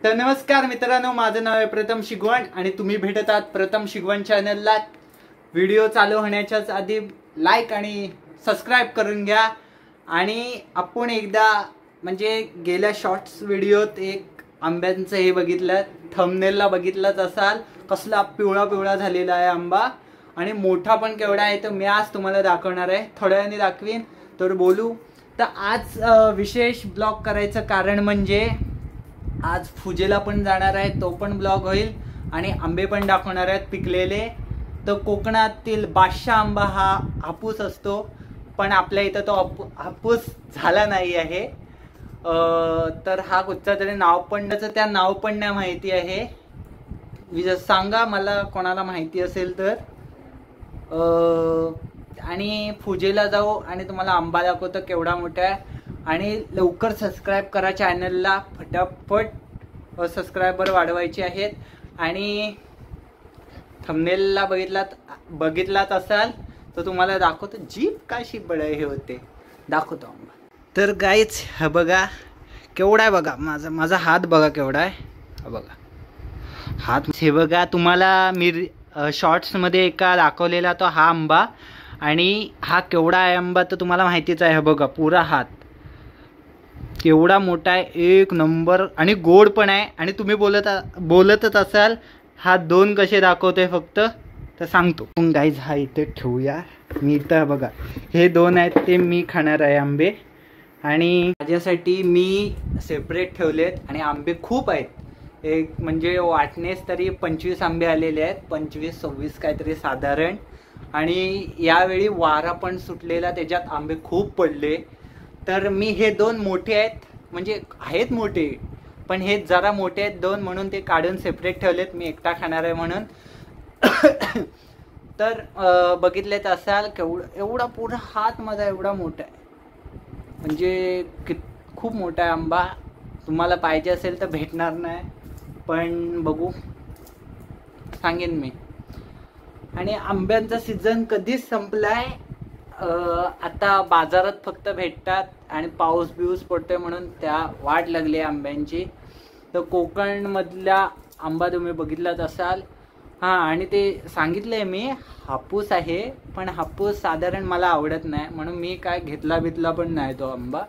तर नमस्कार मित्रांनो, माझं नाव आहे प्रथम शिगवण आणि तुम्ही भेटत आहात प्रथम शिगवण चॅनलला। व्हिडिओ चालू होण्याच्याच आधी लाईक आणि सबस्क्राईब करून घ्या। आणि आपण एकदा म्हणजे गेल्या शॉर्ट्स व्हिडिओत एक आंब्यांचं हे बघितलं, थंबनेलला बघितलंच असाल, कसला पिवळा पिवळा झालेला आहे आंबा आणि मोठा पण केवढा आहे। तर मी आज तुम्हाला दाखवणार आहे, थोड्या वेळाने दाखवीन। तर बोलू तर आज विशेष ब्लॉग करायचं कारण म्हणजे आज पूजेला पण जाणार आहे, तो पण ब्लॉग होईल आणि आंबे पण दाखवणार आहेत पिकलेले। तर कोकणातील बादशाह आंबा हा हापूस असतो, पण आपल्या इथं तो हापूस झाला नाही आहे। तर हा कुठचा तरी नाव पण त्या नाव पण नाही माहिती आहे। सांगा मला कोणाला माहिती असेल तर। आणि पूजेला जाऊ आणि तुम्हाला आंबा दाखवतो केवढा मोठा आहे। आणि लवकर सबस्क्राईब करा चॅनलला, फटाफट सबस्क्रायबर वाढवायचे आहेत। आणि थंबनेलला बघितलात असाल तर तुम्हाला दाखवतो जीप कशी बळे हे होते, दाखवतो आंबा। तर गाईच हा बघा केवढा आहे, बघा माझा हात बघा केवढा आहे, हा बघा हात हे बघा। तुम्हाला मी शॉर्ट्समध्ये एका दाखवलेला तो हा आंबा, आणि हा केवढा आहे आंबा तर तुम्हाला माहितीच आहे। हा बघा पुरा हात केवढा मोठा आहे, एक नंबर आणि गोड पण आहे। आणि तुम्ही बोलतच असाल हा दोन कसे दाखवतोय फक्त, तर सांगतो गाईज। हा इथे ठेवूया, मी इथं बघा हे दोन आहेत ते मी खाणार आहे आंबे, आणि माझ्यासाठी मी सेपरेट ठेवलेत। आणि आंबे खूप आहेत, एक म्हणजे वाटणेस तरी 25 आंबे आलेले आहेत, 25-26 काहीतरी साधारण। आणि यावेळी वारा पण सुटलेला, त्याच्यात आंबे खूप पडले। तर मी हे दोन मोठे आहेत, म्हणजे आहेत मोठे पण हे जरा मोठे आहेत दोन, म्हणून ते काढून सेपरेट ठेवलेत, मी एकटा खाणार आहे म्हणून। तर बघितलेत असाल एवढा पुरा हात माझा एवढा मोठा आहे, म्हणजे खूप मोठा आहे आंबा। तुम्हाला पाहिजे असेल तर भेटणार नाही, पण बघू सांगेन मी। आणि आंब्यांचा सीझन कधीच संपलाय, आता बाजारात फक्त भेटतात आणि पाऊस बिऊस पडतोय म्हणून त्या वाट लागली आहे आंब्यांची। तर कोकणमधला आंबा तुम्ही बघितलाच असाल। हां, आणि ते सांगितलंय मी हापूस आहे, पण हापूस साधारण मला आवडत नाही म्हणून मी काय घेतला पण नाही तो आंबा।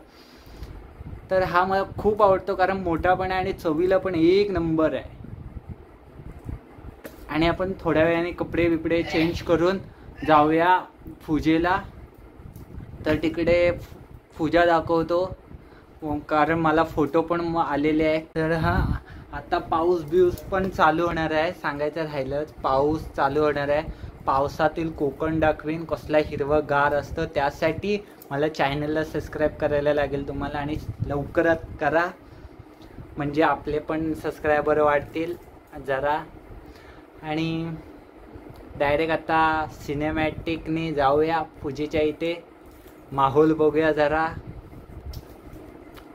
तर हा मला खूप आवडतो कारण मोठा पण आहे आणि चवीला पण एक नंबर आहे। आणि आपण थोड्या वेळाने कपडे बिपडे चेंज करून जाऊया पूजेला। तर तिकडे पूजा दाखवतो, कारण मला फोटो पण आलेले आहेत। तर हां, आता पाऊस बिऊस पण चालू होणार आहे, सांगायचं राहिलं पाऊस चालू होणार आहे। पावसातील कोकण दाखवीन, कसला हिरवंगार असतं। त्यासाठी मला चॅनलला सबस्क्राईब करायला लागेल तुम्हाला, आणि लवकरात करा म्हणजे आपले पण सबस्क्रायबर वाढतील जरा। आणि डायरेक्ट आता सिनेमॅटिकने जाऊया पूजेच्या इथे, माहोल बघूया जरा।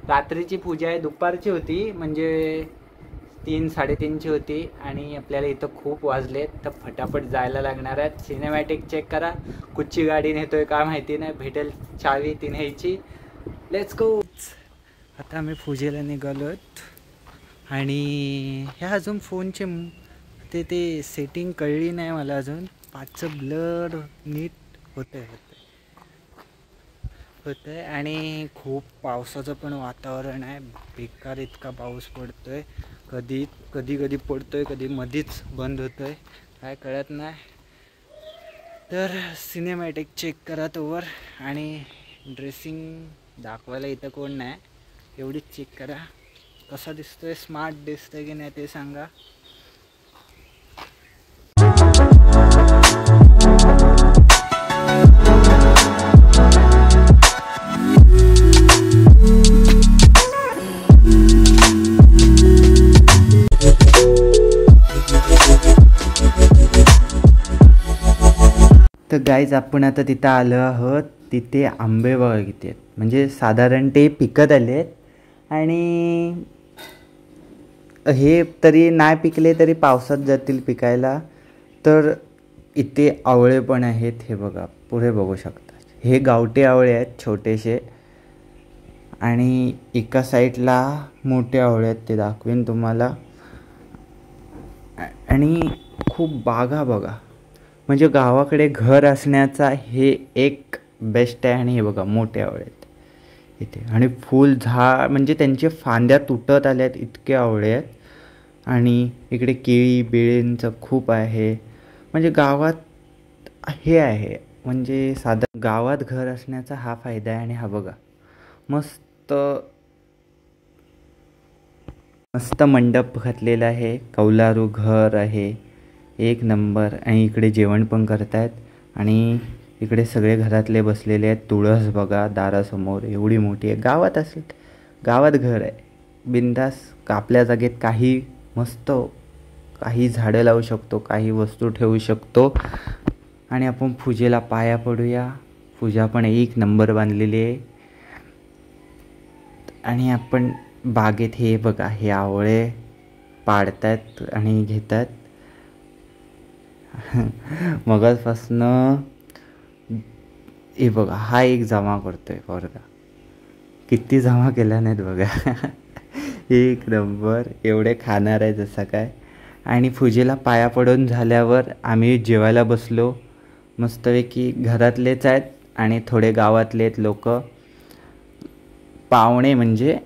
रात्रीची पूजा आहे, दुपारची होती, म्हणजे 3-3:30ची होती, आणि आपल्याला इथं खूप वाजलेत, तर फटाफट जायला लागणार आहेत। सिनेमॅटिक चेक करा, कुठची गाडी नेतोय काय माहिती नाही, भेटेल चावी ती न्यायची। Let's go. आता आम्ही पूजेला निघालोत, आणि ह्या अजून फोनचे ते सेटिंग कळली नाही मला अजून, 5चं ब्लर नीट होतंय। आणि खूप पावसाचं पण वातावरण आहे, बेकार इतका पाऊस पडतोय, कधी पडतोय, कधी मधीच बंद होतोय, काय कळत नाही। तर सिनेमॅटिक चेक करा तोवर, आणि ड्रेसिंग दाखवायला इथं कोण नाही, एवढीच चेक करा कसा दिसतोय, स्मार्ट दिसतोय की नाही ते सांगा। तर गाईज आपण आता तिथं आलो आहोत, तिथे आंबे बघा किती आहेत, म्हणजे साधारण ते पिकत आले आहेत। आणि हे तरी नाही पिकले तरी पावसात जातील पिकायला। तर इथे आवळे पण आहेत, हे बघा पुढे बघू शकता, हे गावठी आवळे आहेत छोटेसे। आणि एका साईडला मोठे आवळे आहेत, ते दाखवेन तुम्हाला. आणि खूप बागा बघा, म्हणजे गावाकडे घर असण्याचा हे एक बेस्ट आहे. आणि हे बघा मोठे आवळे आहेत इथे, आणि फुल झाड, म्हणजे त्यांचे फांद्या तुटत आल्या आहेत इतके आवळे आहेत. आणि इकडे केळी बेळींचं खूप आहे, म्हणजे गावात हे आहे, म्हणजे साधा गावात घर असण्याचा हा फायदा आहे. आणि हा बघा मस्त मस्त मंडप घातलेला आहे, कौलारू घर आहे, एक नंबर. आणि इकडे जेवण पण करतायत. आणि इकडे सगळे घरातले बसलेले आहेत. तुळस बघा दारासमोर एवढी मोठी आहे. गावात असेल, गावात घर आहे, बिंदास. आपल्या जागेत काही मस्त काही झाडं लावू शकतो, काही वस्तू ठेवू शकतो. आणि आपण पूजेला पाया पडूया. पूजा पण एक नंबर बांधलेली आहे. आणि आपण बागेत हे बघा, हे आवळे पाडतात आणि घेतात. मगाचपासनं हे बघा, हा एक जमा करतोय पोरगा, किती जमा केल्या नाहीत बघा. एक नंबर. एवढे खाणार आहे जसं काय. आणि पूजेला पाया पडून झाल्यावर आम्ही जेवायला बसलो. मस्तपैकी घरातलेच आहेत आणि थोडे गावातले आहेत लोक, पाहुणे म्हणजे.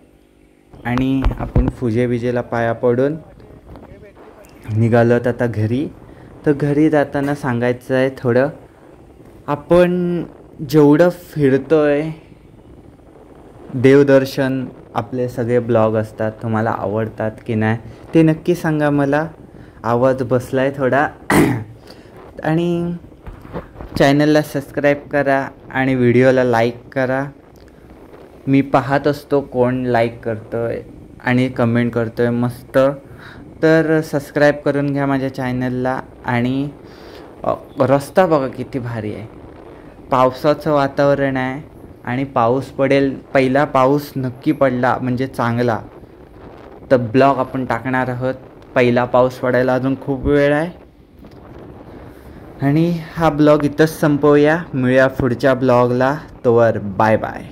आणि आपण पूजेला पाया पडून निघालोत आता घरी. तर घरी जाताना सांगायचं आहे थोडं, आपण जेवढं फिरतोय देवदर्शन, आपले सगळे ब्लॉग असतात, तुम्हाला आवडतात की नाही ते नक्की सांगा मला. आवाज बसला आहे थोडा. आणि चॅनलला सबस्क्राईब करा आणि व्हिडिओला लाईक करा. मी पाहत असतो कोण लाईक करतो आहे आणि कमेंट करतो आहे मस्त. तर सबस्क्राईब करून घ्या माझ्या चॅनलला. आणि रस्ता बघा किती भारी आहे, पावसाचं वातावरण आहे आणि पाऊस पडेल. पहिला पाऊस नक्की पडला म्हणजे चांगला तर ब्लॉग आपण टाकणार आहोत. पहिला पाऊस पडायला अजून खूप वेळ आहे. आणि हा ब्लॉग इथंच संपवूया, मिळूया पुढच्या ब्लॉगला. तोवर बाय बाय.